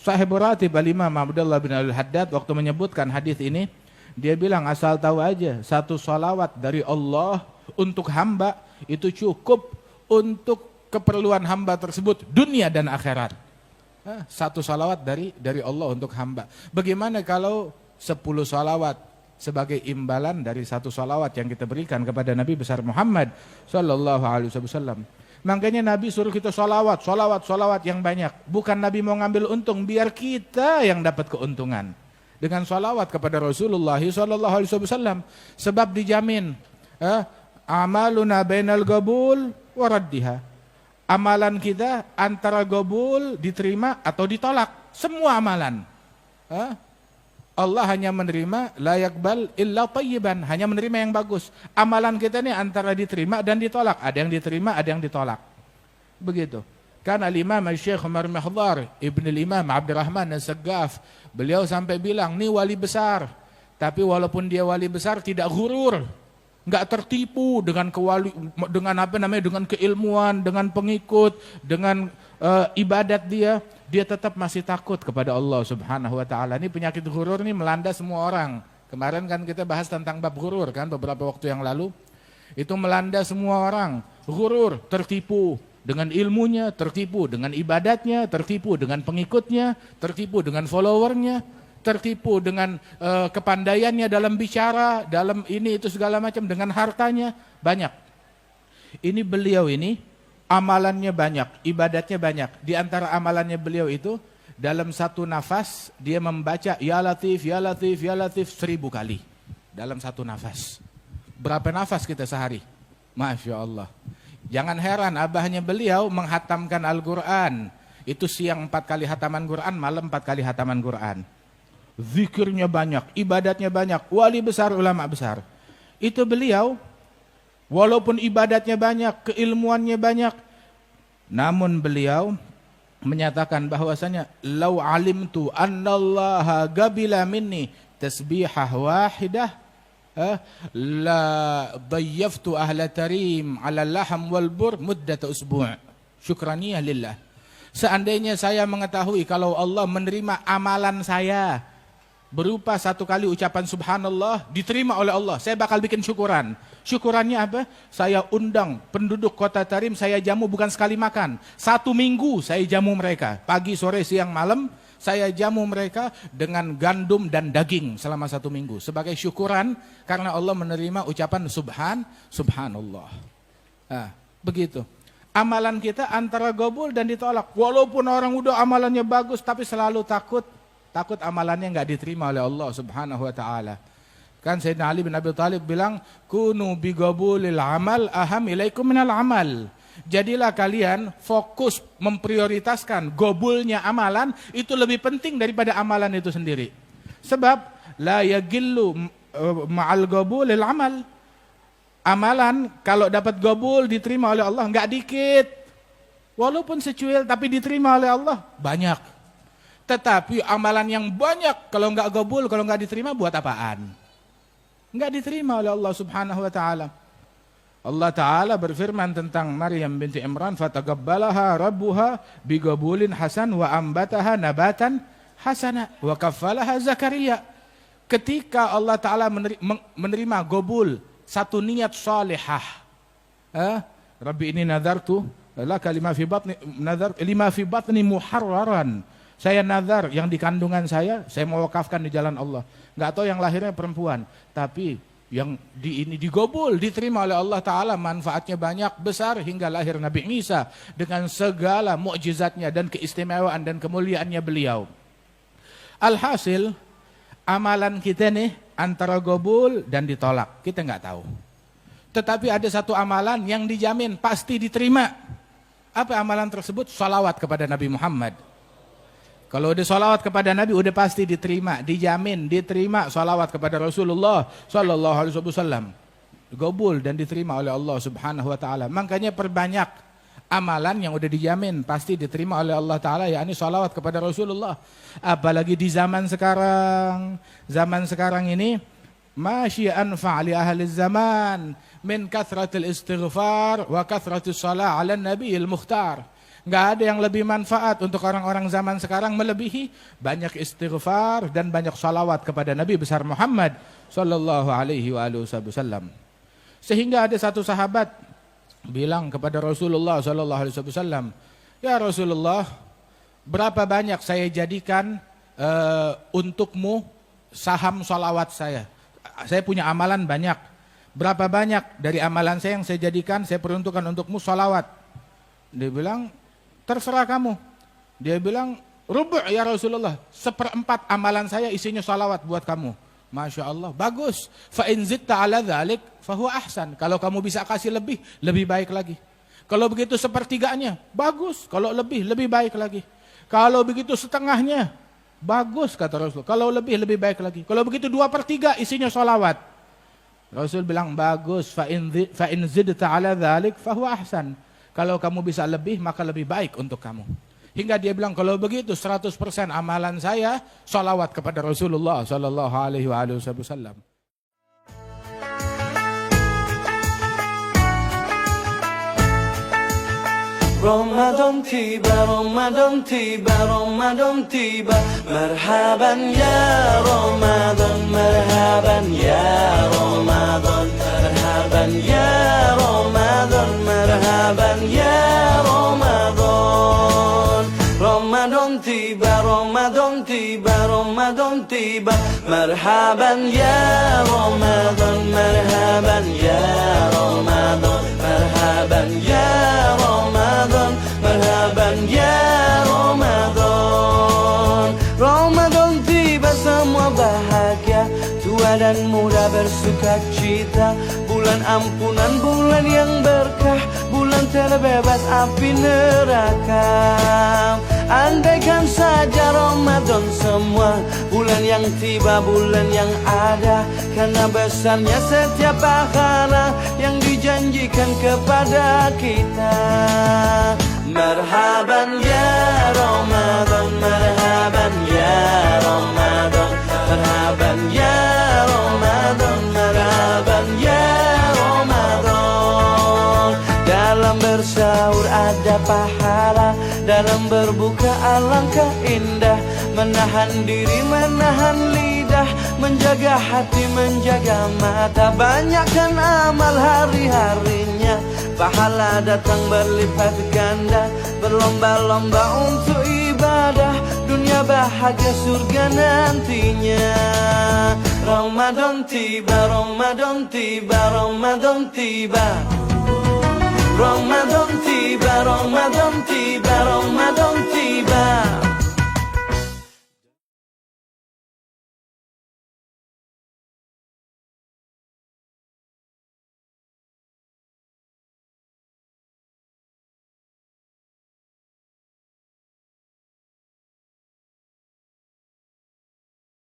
Sahibul Ratib Al-Imam Abdullah bin Al-Haddad waktu menyebutkan hadis ini, dia bilang asal tahu aja, satu salawat dari Allah untuk hamba itu cukup untuk keperluan hamba tersebut dunia dan akhirat. Satu salawat dari Allah untuk hamba. Bagaimana kalau 10 salawat sebagai imbalan dari satu salawat yang kita berikan kepada Nabi besar Muhammad sallallahu alaihi wasallam. Makanya Nabi suruh kita salawat yang banyak. Bukan Nabi mau ngambil untung, biar kita yang dapat keuntungan dengan salawat kepada Rasulullah sallallahu alaihi wasallam. Sebab dijamin amaluna bainal qabul wa raddiha. Amalan kita antara qabul, diterima atau ditolak. Semua amalan. Allah hanya menerima la yaqbal illa thayyiban, hanya menerima yang bagus. Amalan kita ini antara diterima dan ditolak. Ada yang diterima, ada yang ditolak. Begitu. Kan Al-Imam Syekh Umar Mahdhar Ibn Al-Imam Abdurrahman As-Saggaf, beliau sampai bilang, ini wali besar. Tapi walaupun dia wali besar tidak ghurur, enggak tertipu dengan dengan keilmuan, dengan pengikut, dengan ibadat dia tetap masih takut kepada Allah Subhanahu wa taala. Ini penyakit ghurur ini melanda semua orang. Kemarin kan kita bahas tentang bab ghurur kan beberapa waktu yang lalu. Itu melanda semua orang. Ghurur, tertipu dengan ilmunya, tertipu dengan ibadatnya, tertipu dengan pengikutnya, tertipu dengan followernya, tertipu dengan kepandaiannya dalam bicara, dalam ini itu segala macam, dengan hartanya, banyak. Ini beliau ini amalannya banyak, ibadatnya banyak. Di antara amalannya beliau itu, dalam satu nafas dia membaca ya Latif, ya Latif, ya Latif 1000 kali. Dalam satu nafas. Berapa nafas kita sehari? Masya Allah. Jangan heran abahnya beliau menghatamkan Al-Quran. Itu siang 4 kali hataman Quran, malam 4 kali hataman Quran. Zikirnya banyak, ibadatnya banyak, wali besar, ulama besar. Itu beliau, walaupun ibadatnya banyak, keilmuannya banyak, namun beliau menyatakan bahwasanya lau alimtu annallaha gabila minni tasbihah wahidah la dayyaftu ahla tarim ala laham wal bur muddat usbu' syukraniyah lillah. Seandainya saya mengetahui kalau Allah menerima amalan saya berupa 1 kali ucapan subhanallah diterima oleh Allah, saya bakal bikin syukuran. Syukurannya apa? Saya undang penduduk kota Tarim, saya jamu bukan sekali makan. 1 minggu saya jamu mereka. Pagi, sore, siang, malam, saya jamu mereka dengan gandum dan daging selama 1 minggu. Sebagai syukuran karena Allah menerima ucapan subhanallah. Nah, begitu. Amalan kita antara qabul dan ditolak. Walaupun orang udah amalannya bagus, tapi selalu takut amalannya enggak diterima oleh Allah Subhanahu wa taala. Kan Sayyidina Ali bin Abi Thalib bilang, "Kunu bi qabulil amal aham ilaikum minal amal." Jadilah kalian fokus memprioritaskan qabulnya amalan itu lebih penting daripada amalan itu sendiri. Sebab la yagillu ma'al qabulil amal. Amalan kalau dapat qabul diterima oleh Allah enggak dikit. Walaupun secuil tapi diterima oleh Allah banyak. Tetapi amalan yang banyak kalau enggak qabul, kalau enggak diterima buat apaan? Enggak diterima oleh Allah Subhanahu wa taala. Allah taala berfirman tentang Maryam binti Imran, fataqabbalaha rabbuha biqabulin hasan wa ambataha nabatan hasana wa kaffalaha Zakaria. Ketika Allah taala menerima qabul satu niat salihah. Rabbi ini nadartu laka lima fi batni muharraran. Saya nazar yang di kandungan saya mau wakafkan di jalan Allah. Enggak tahu yang lahirnya perempuan, tapi yang ini digobul, diterima oleh Allah Ta'ala, manfaatnya banyak, besar, hingga lahir Nabi Isa dengan segala mukjizatnya dan keistimewaan dan kemuliaannya beliau. Alhasil, amalan kita nih antara gobul dan ditolak, kita nggak tahu. Tetapi ada satu amalan yang dijamin pasti diterima. Apa amalan tersebut? Salawat kepada Nabi Muhammad. Kalau udah salawat kepada Nabi udah pasti diterima, dijamin diterima salawat kepada Rasulullah sallallahu alaihi wasallam. Gobul dan diterima oleh Allah Subhanahu wa taala. Makanya perbanyak amalan yang udah dijamin pasti diterima oleh Allah taala, yakni salawat kepada Rasulullah. Apalagi di zaman sekarang. Zaman sekarang ini masyi anfa' li ahli zaman min kathratil istighfar wa kathratis shalah 'ala nabiyil mukhtar. Nggak ada yang lebih manfaat untuk orang-orang zaman sekarang melebihi banyak istighfar dan banyak salawat kepada Nabi besar Muhammad sallallahu alaihi wasallam. Sehingga ada satu sahabat bilang kepada Rasulullah sallallahu alaihi wasallam, "Ya Rasulullah, berapa banyak saya jadikan untukmu saham salawat saya? Saya punya amalan banyak. Berapa banyak dari amalan saya yang saya jadikan, saya peruntukkan untukmu salawat?" Dia bilang, "Terserah kamu." Dia bilang, "Rubu' ya Rasulullah, 1/4 amalan saya isinya salawat buat kamu." Masya Allah, bagus. Fa in zitta ala dzalik fahuwa ahsan. Kalau kamu bisa kasih lebih, lebih baik lagi. Kalau begitu 1/3-nya, bagus. Kalau lebih baik lagi. Kalau begitu setengahnya, bagus kata Rasul. Kalau lebih baik lagi. Kalau begitu 2/3 isinya salawat. Rasul bilang bagus. Fa in zidta ala dzalik fahuwa ahsan. Kalau kamu bisa lebih maka lebih baik untuk kamu. Hingga dia bilang kalau begitu 100% amalan saya salawat kepada Rasulullah sallallahu alaihi wasallam. Ramadan tiba, Ramadan tiba, Ramadan tiba. Marhaban ya Ramadan, marhaban ya Ramadan, marhaban ya Ramadan, marhaban ya Ramadan. Ramadan tiba, Ramadan tiba, Ramadan tiba. Marhaban ya Ramadan, marhaban ya Ramadan, marhaban ya Ramadan, marhaban ya Ramadan. Ramadan tiba semua bahagia, tua dan muda bersuka cita. Bulan ampunan, bulan yang berkah, bulan terbebas api neraka. Andaikan saja Ramadan semua, bulan yang tiba, bulan yang ada. Karena besarnya setiap pahala yang dijanjikan kepada kita. Marhaban ya Ramadan, marhaban ya Ramadan, marhaban ya Ramadan, marhaban ya Ramadan. Dalam bersahur ada pahala, dalam berbuka alangkah indah. Menahan diri, menahan lidah, menjaga hati, menjaga mata. Banyakkan amal hari-harinya, pahala datang berlipat ganda. Berlomba-lomba untuk ibadah, dunia bahagia surga nantinya. Ramadan tiba, Ramadan tiba, Ramadan tiba. Ramadan tiba, Ramadan tiba, Ramadan tiba.